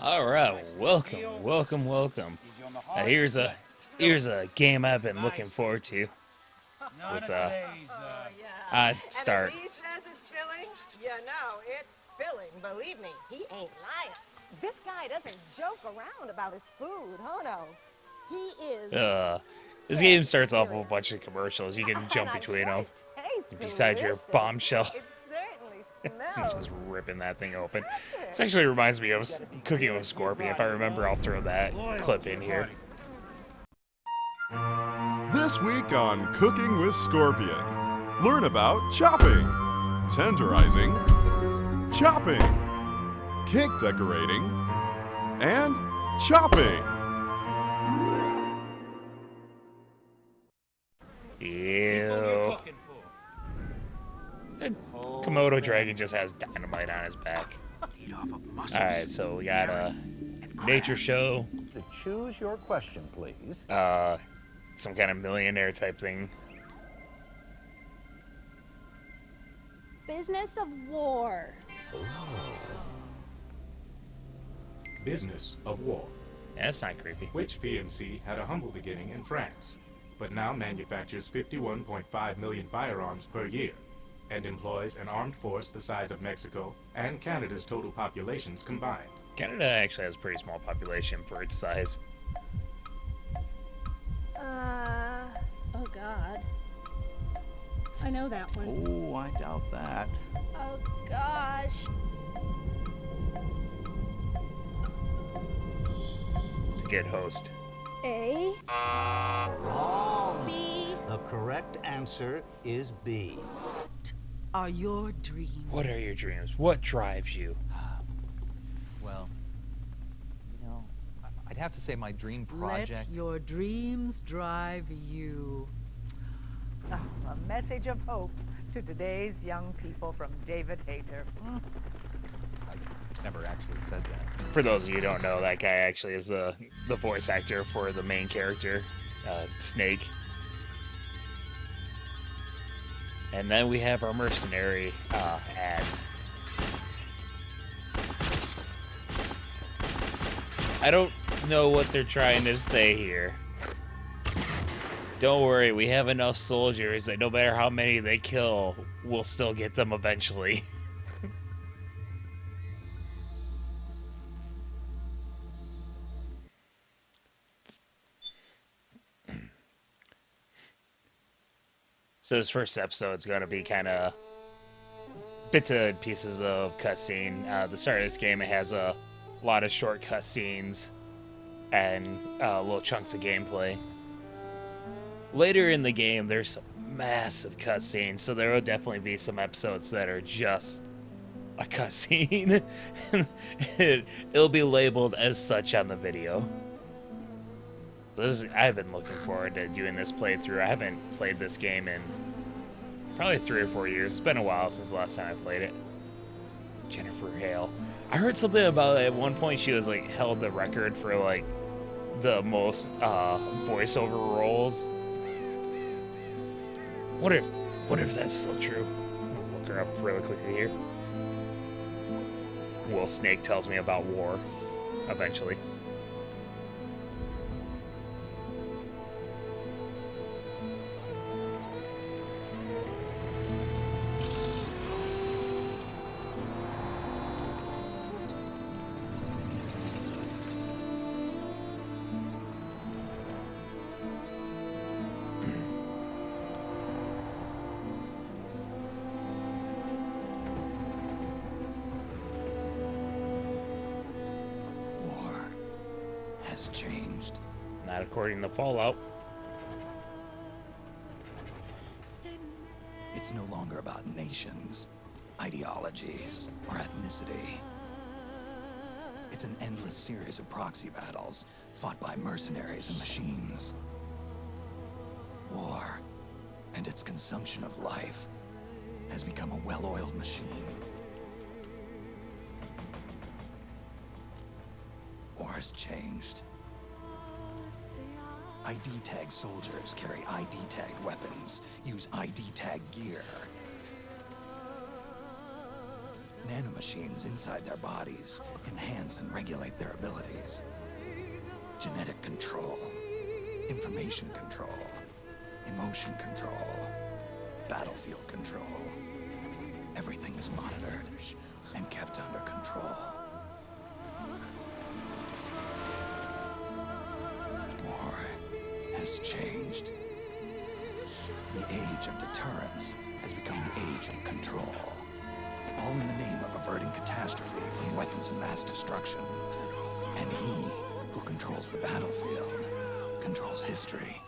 All right, welcome. Here's a game I've been looking forward to. With Yeah. I And if start. he says it's filling, you know it's filling. Believe me, he ain't lying. This guy doesn't joke around about his food. Oh no. He is Uh, this dead game starts off with a bunch serious. of commercials. You can And jump I'm between sure them. it tastes Besides your delicious. bombshell, It certainly see just smells ripping that thing open. This fantastic. actually reminds me of Cooking with Scorpion. If I remember, I'll throw that clip in here. This week on Cooking with Scorpion, learn about chopping, tenderizing, chopping, cake decorating, and chopping. Ew. The Komodo dragon just has dynamite on his back. Alright, so we got a nature show, To choose your question, please. some kind of millionaire type thing. Business of war. Business of war, Yeah, that's not creepy. which PMC had a humble beginning in France, but now manufactures 51.5 million firearms per year and employs an armed force the size of Mexico and Canada's total populations combined. Canada actually has a pretty small population for its size. Oh God. I know that one. Oh, I doubt that. Oh gosh. It's a good host. A. Wrong. B. The correct answer is B. Are your dreams? What are your dreams? What drives you? Well, I'd have to say my dream project. Let your dreams drive you. Oh, a message of hope to today's young people from David Hayter. I never actually said that. For those of you who don't know, that guy actually is the voice actor for the main character, Snake. And then we have our mercenary ads. I don't know what they're trying to say here. Don't worry, we have enough soldiers that no matter how many they kill, we'll still get them eventually. So this first episode's gonna be kind of bits and pieces of cutscene. The start of this game, it has a lot of short cutscenes and little chunks of gameplay. Later in the game, there's some massive cutscenes, so there will definitely be some episodes that are just a cutscene. It'll be labeled as such on the video. I've been looking forward to doing this playthrough. I haven't played this game in probably 3 or 4 years. It's been a while since the last time I played it. Jennifer Hale. I heard something about at one point she was like held the record for like the most voiceover roles. Wonder if that's still true. I'll look her up really quickly here. Will Snake tells me about war eventually. Has changed. Not according to Fallout. It's no longer about nations, ideologies, or ethnicity. It's an endless series of proxy battles fought by mercenaries and machines. War and its consumption of life has become a well-oiled machine. War's changed. ID tag soldiers carry ID tagged weapons, use ID tag gear. Nanomachines inside their bodies enhance and regulate their abilities. Genetic control, information control, emotion control, battlefield control. Everything is monitored and kept under control. War has changed. The age of deterrence has become the age of control. All in the name of averting catastrophe from weapons of mass destruction. And he who controls the battlefield controls history.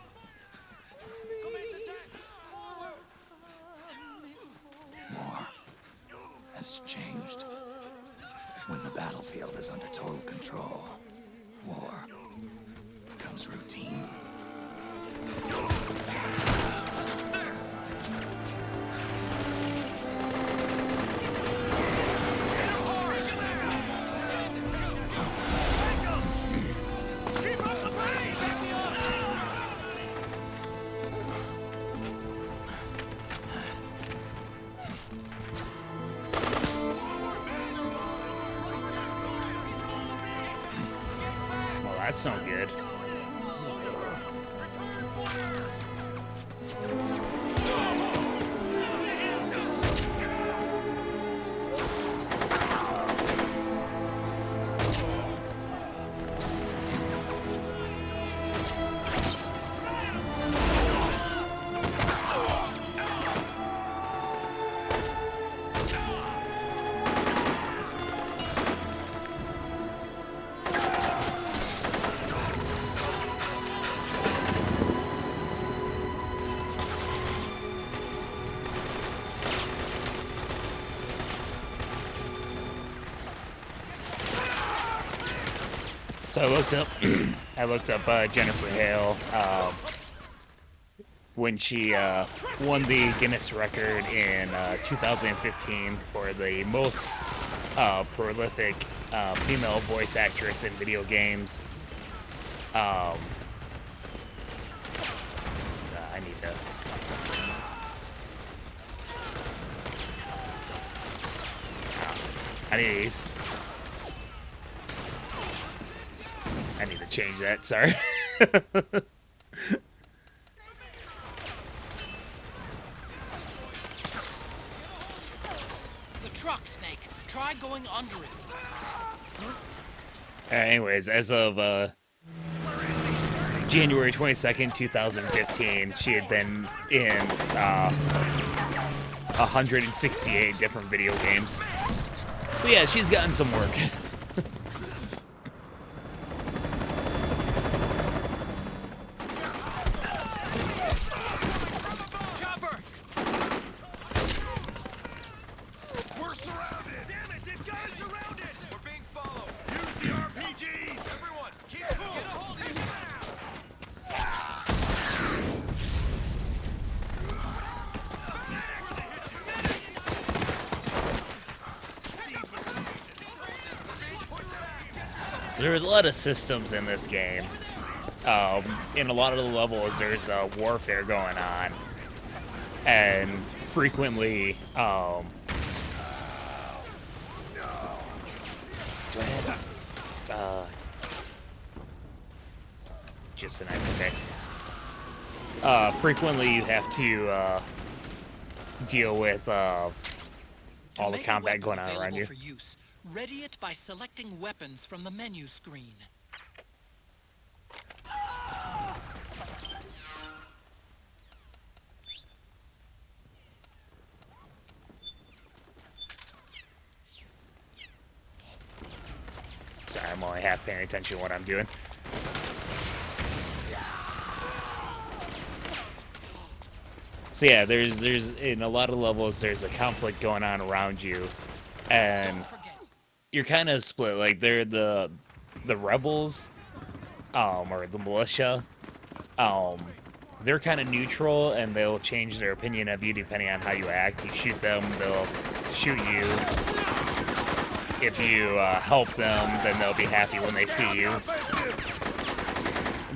War has changed. When the battlefield is under total control, war becomes routine. Well, that's no good. So I looked up Jennifer Hale when she won the Guinness record in 2015 for the most prolific female voice actress in video games. I need to. I need to change that, sorry. The truck, Snake. Try going under it. Anyways, as of January 22nd, 2015, she had been in 168 different video games. So yeah, she's gotten some work. There's a lot of systems in this game. In a lot of the levels, there's warfare going on, and frequently, just an okay. Frequently, you have to deal with all the combat going on around you. For use, ready it by selecting weapons from the menu screen. Sorry, I'm only half paying attention to what I'm doing. So yeah, there's in a lot of levels there's a conflict going on around you, and you're kind of split. Like they're the rebels, or the militia. They're kind of neutral, and they'll change their opinion of you depending on how you act. You shoot them, they'll shoot you. If you help them, then they'll be happy when they see you.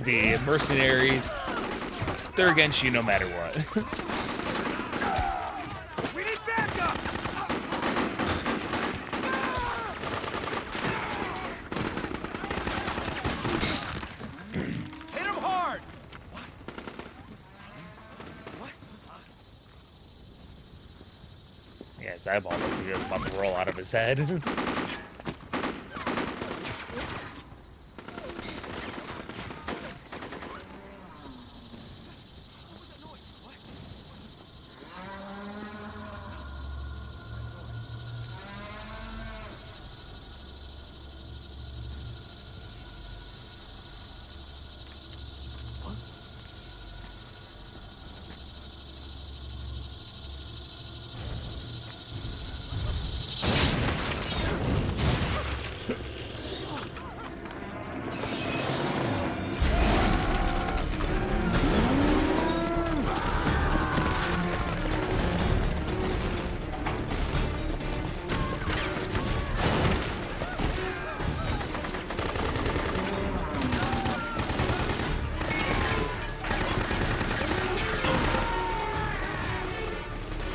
The mercenaries, they're against you no matter what. We need backup! His eyeball looked like it was about to roll out of his head.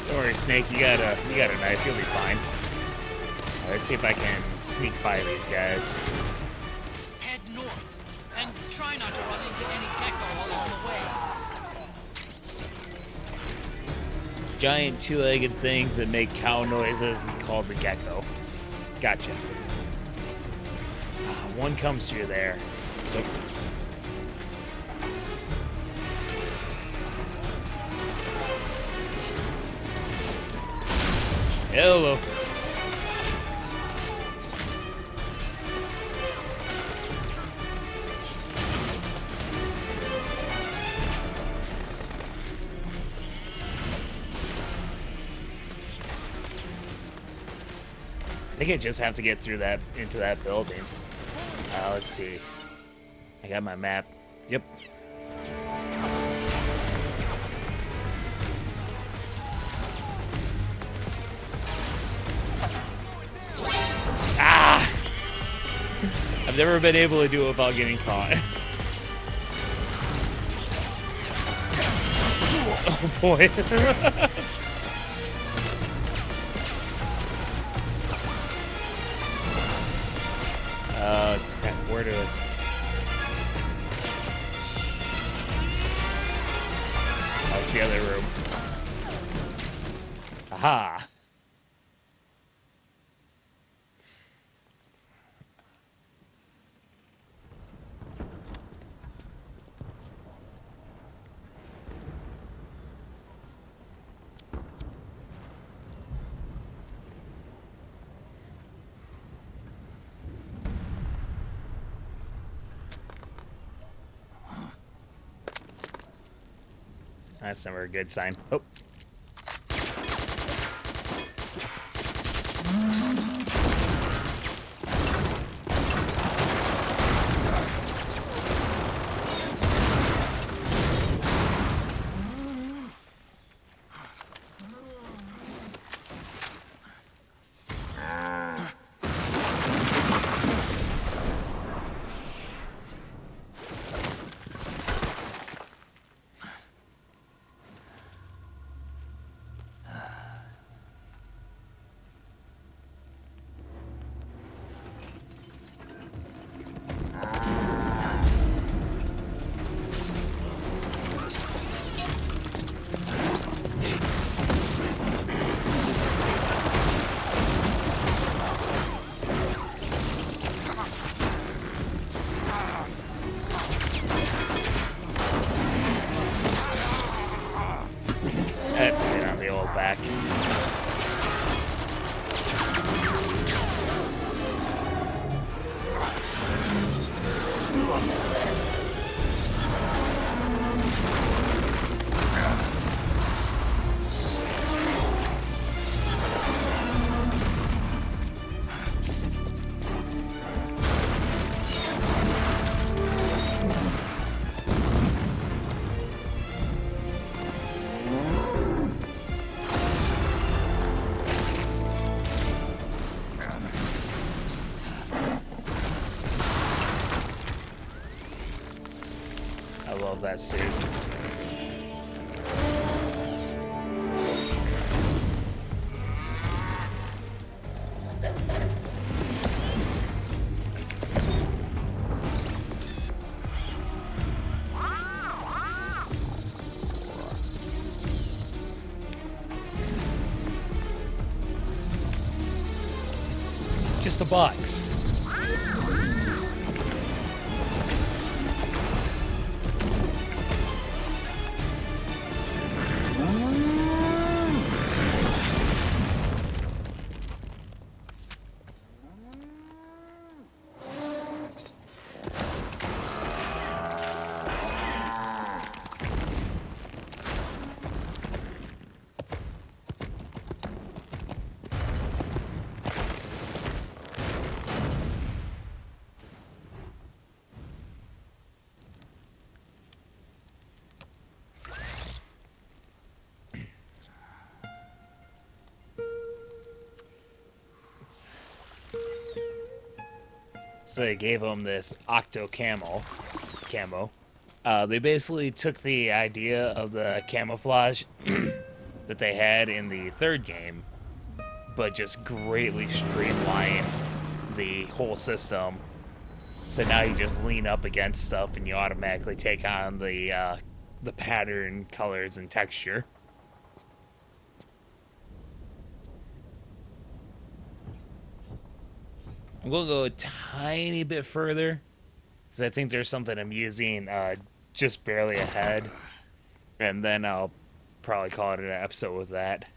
Don't worry, Snake, you got a knife, you'll be fine. Let's see if I can sneak by these guys. Head north, and try not to run into any gecko along the way. Giant two-legged things that make cow noises and called the gecko. Gotcha. One comes through there. Oop. Hello. I think I just have to get through that into that building. Let's see. I got my map. Yep. Ah! I've never been able to do it without getting caught. Oh boy. Crap, where to... Oh, it's the other room. Aha! That's never a good sign. Oh. That's good on the old back. I love that suit. just a box. So they gave him this octo camo. They basically took the idea of the camouflage that they had in the third game, but just greatly streamlined the whole system. So now you just lean up against stuff and you automatically take on the pattern, colors, and texture. I'm going to go a tiny bit further, because I think there's something I'm using just barely ahead, and then I'll probably call it an episode with that.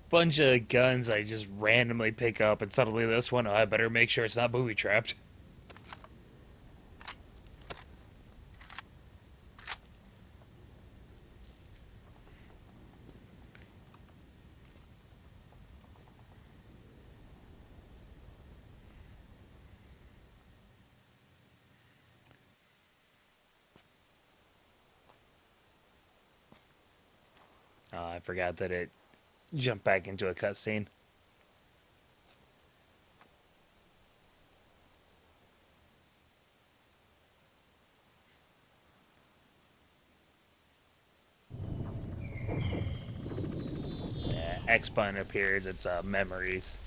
Bunch of guns I just randomly pick up, and suddenly this one, oh, I better make sure it's not booby trapped. I forgot that it jumped back into a cutscene. X button appears, it's memories.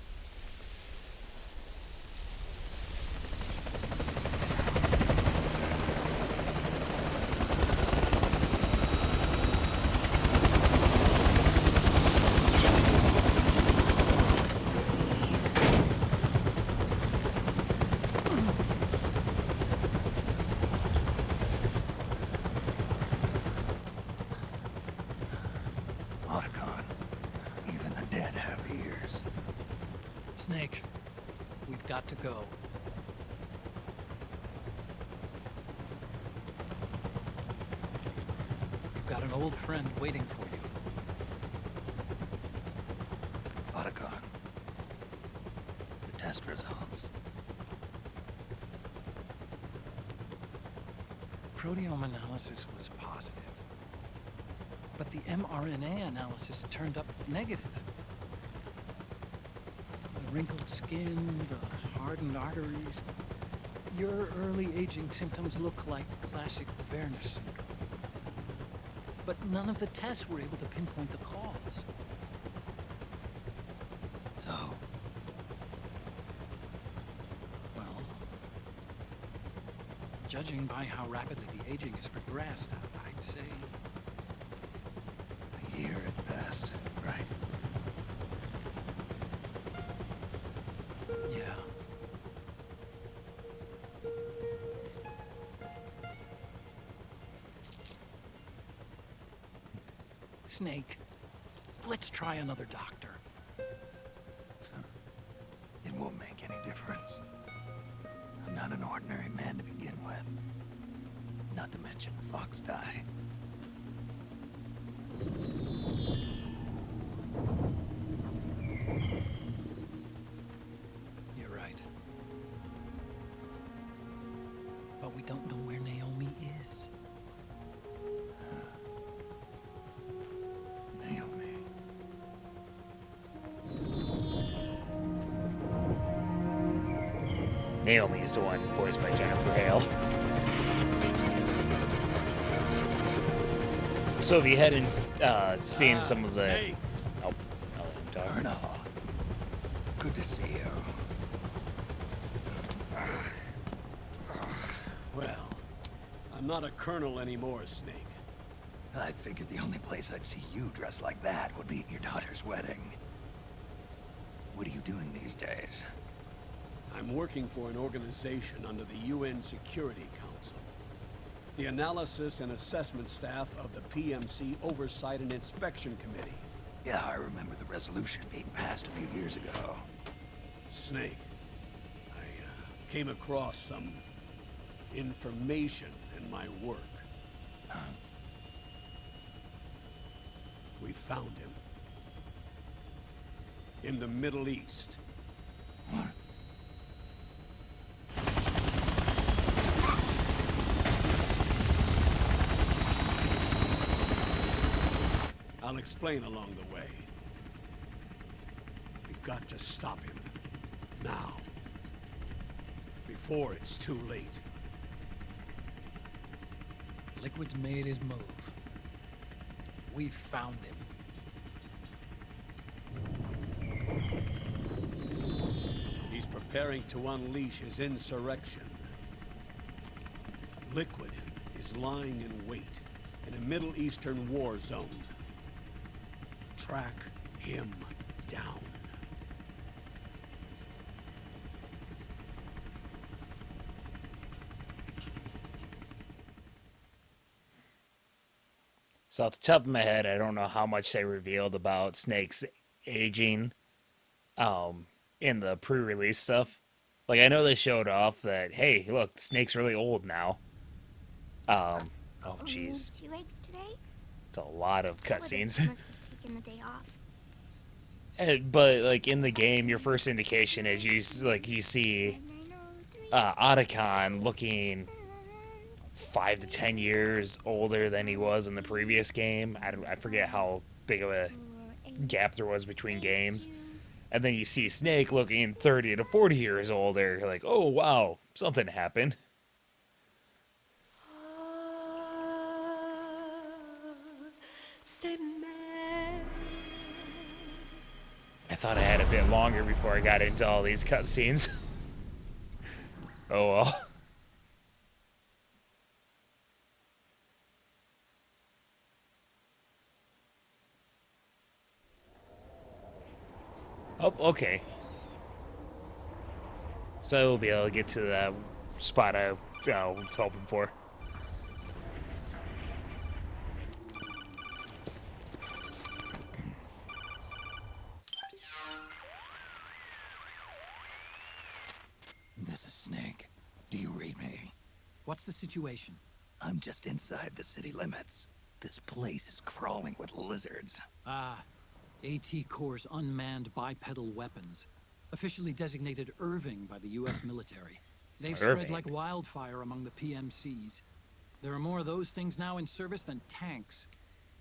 Even the dead have ears. Snake, we've got to go. We've got an old friend waiting for you. Otacon. The test results. Proteome analysis was positive, but the mRNA analysis turned up negative. The wrinkled skin, the hardened arteries. Your early aging symptoms look like classic Werner syndrome. But none of the tests were able to pinpoint the cause. So, Well, judging by how rapidly the aging has progressed, I'd say a year at best, right? yeah. Snake, let's try another doctor. It won't make any difference. I'm not an ordinary man to begin with. Not to mention Fox die. You're right. But we don't know where Naomi is. Naomi. Naomi is the one voiced by Jennifer Hale. So if you hadn't seen some of the... Oh, I'll let him talk. Colonel, good to see you. Well, I'm not a colonel anymore, Snake. I figured the only place I'd see you dressed like that would be at your daughter's wedding. What are you doing these days? I'm working for an organization under the UN Security Council. The Analysis and Assessment Staff of the PMC Oversight and Inspection Committee. Yeah, I remember the resolution being passed a few years ago. Snake, I came across some information in my work. Huh? We found him. In the Middle East. What? I'll explain along the way. We've got to stop him. Now. Before it's too late. Liquid's made his move. We found him. He's preparing to unleash his insurrection. Liquid is lying in wait in a Middle Eastern war zone. Track him down. So off the top of my head, I don't know how much they revealed about Snake's aging in the pre-release stuff. Like, I know they showed off that, hey, look, Snake's really old now. Oh, jeez. 2 eggs today? It's a lot of cutscenes. Must have taken the day off. But, like, in the game, your first indication is you see Otacon looking 5 to 10 years older than he was in the previous game. I forget how big of a gap there was between games. And then you see Snake looking 30 to 40 years older. You're like, oh, wow, something happened. I thought I had a bit longer before I got into all these cutscenes. Oh, well. Oh, okay. So we'll be able to get to that spot I was hoping for. This is Snake. Do you read me? What's the situation? I'm just inside the city limits. This place is crawling with lizards. Ah, AT Corps' unmanned bipedal weapons. Officially designated Irving by the U.S. military. They've spread like wildfire among the PMCs. There are more of those things now in service than tanks.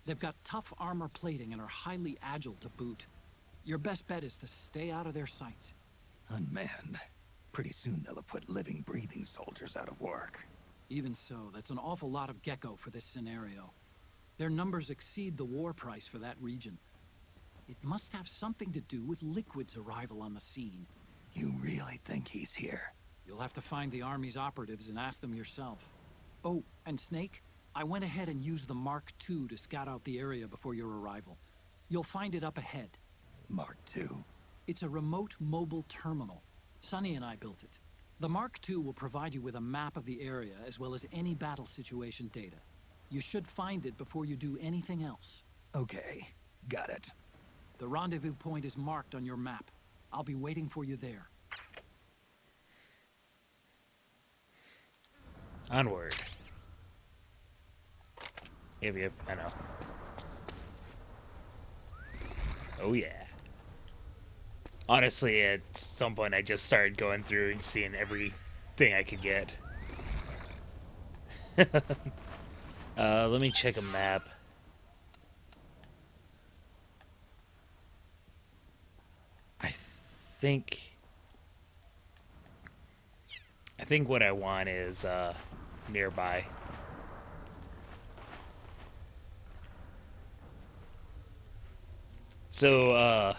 They've got tough armor plating and are highly agile to boot. Your best bet is to stay out of their sights. Unmanned. Pretty soon they'll have put living, breathing soldiers out of work. Even so, that's an awful lot of gecko for this scenario. Their numbers exceed the war price for that region. It must have something to do with Liquid's arrival on the scene. You really think he's here? You'll have to find the Army's operatives and ask them yourself. Oh, and Snake, I went ahead and used the Mark II to scout out the area before your arrival. You'll find it up ahead. Mark II? It's a remote mobile terminal. Sonny and I built it. The Mark II will provide you with a map of the area as well as any battle situation data. You should find it before you do anything else. Okay, got it. The rendezvous point is marked on your map. I'll be waiting for you there. Onward. Yep, I know. Oh yeah. Honestly, at some point I just started going through and seeing everything I could get. Let me check a map. I think think what I want is nearby. So,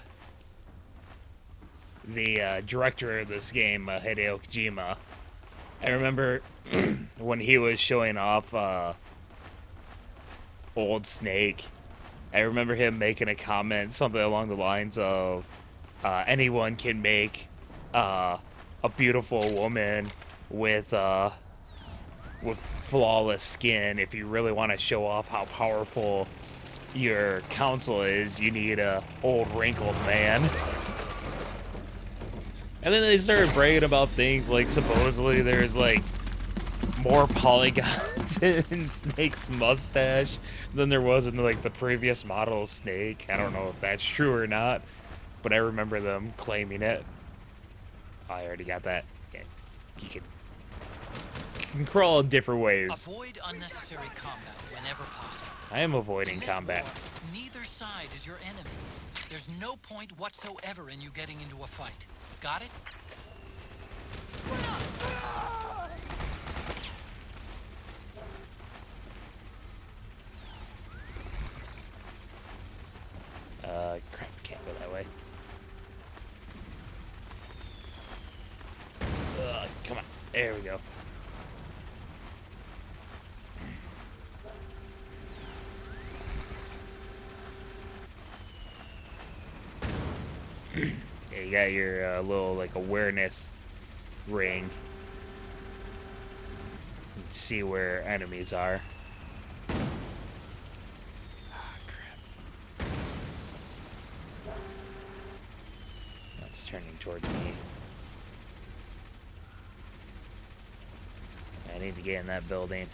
the director of this game, Hideo Kojima, I remember when he was showing off old Snake, I remember him making a comment, something along the lines of, anyone can make a beautiful woman with flawless skin. If you really want to show off how powerful your counsel is, you need a old wrinkled man. And then they started bragging about things like supposedly there's like more polygons in Snake's mustache than there was in like the previous model of Snake. I don't know if that's true or not, but I remember them claiming it. Oh, I already got that. Yeah. You can crawl in different ways. Avoid unnecessary combat whenever possible. I am avoiding In this combat. war, neither side is your enemy. There's no point whatsoever in you getting into a fight. Got it? Crap, can't go that way. Come on. There we go. Yeah, you got your little like awareness ring. You can see where enemies are. Ah, crap. That's turning towards me. I need to get in that building.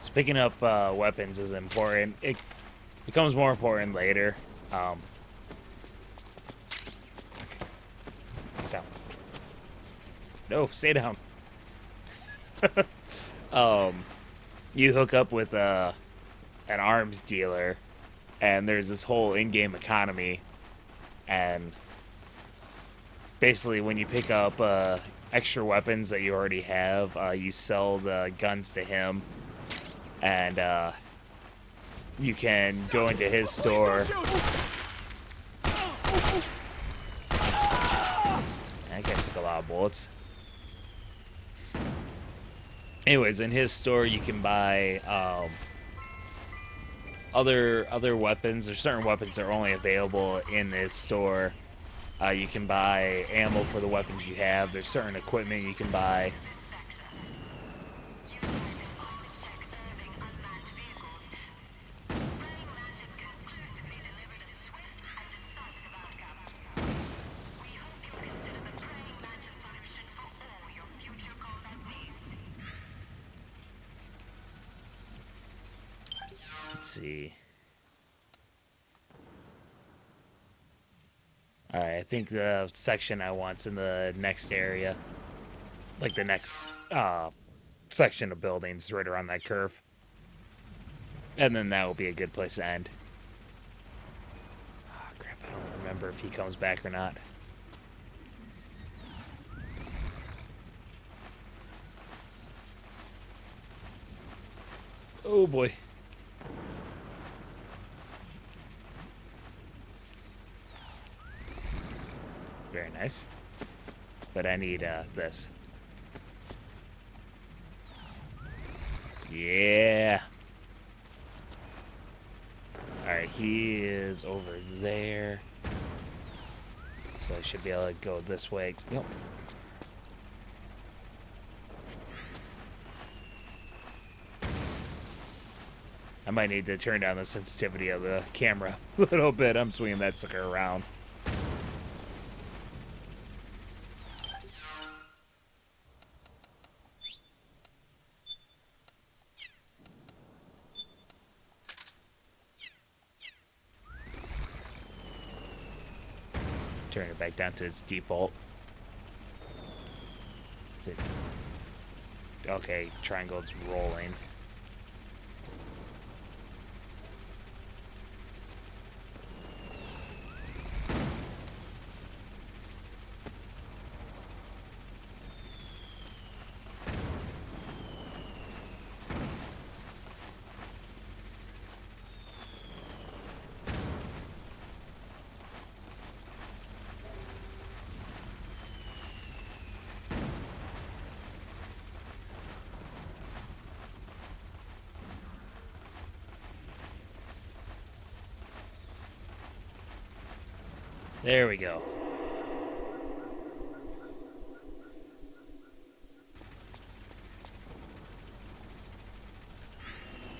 So picking up weapons is important. It becomes more important later. Down. No, stay down. You hook up with an arms dealer, and there's this whole in-game economy, and basically when you pick up extra weapons that you already have, you sell the guns to him, and you can go into his store. That guy took a lot of bullets. Anyways, in his store you can buy other weapons. There's certain weapons that are only available in this store. You can buy ammo for the weapons you have. There's certain equipment you can buy. Let's see. Alright, I think the section I want's in the next area. Like the next section of buildings right around that curve. And then that will be a good place to end. Oh crap, I don't remember if he comes back or not. Oh boy. Very nice. But I need this. Yeah. Alright, he is over there. So I should be able to go this way. Yep. I might need to turn down the sensitivity of the camera a little bit. I'm swinging that sucker around. Turn it back down to its default. Is it... Okay, triangle's rolling. There we go.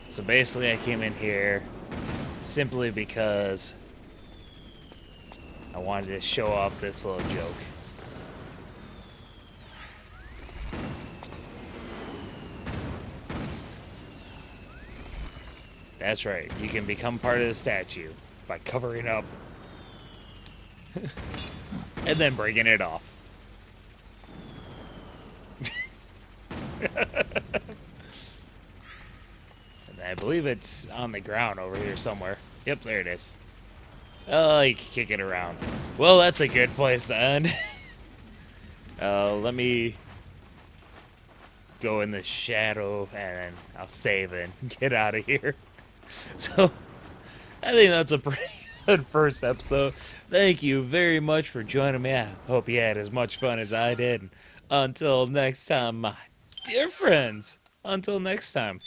So basically I came in here simply because I wanted to show off this little joke. That's right, you can become part of the statue by covering up and then breaking it off. And I believe it's on the ground over here somewhere. Yep, there it is. Oh, you can kick it around. Well, that's a good place to end. Let me go in the shadow and I'll save and get out of here. So, I think that's a pretty good first episode. Thank you very much for joining me. I hope you had as much fun as I did. Until next time, my dear friends. Until next time.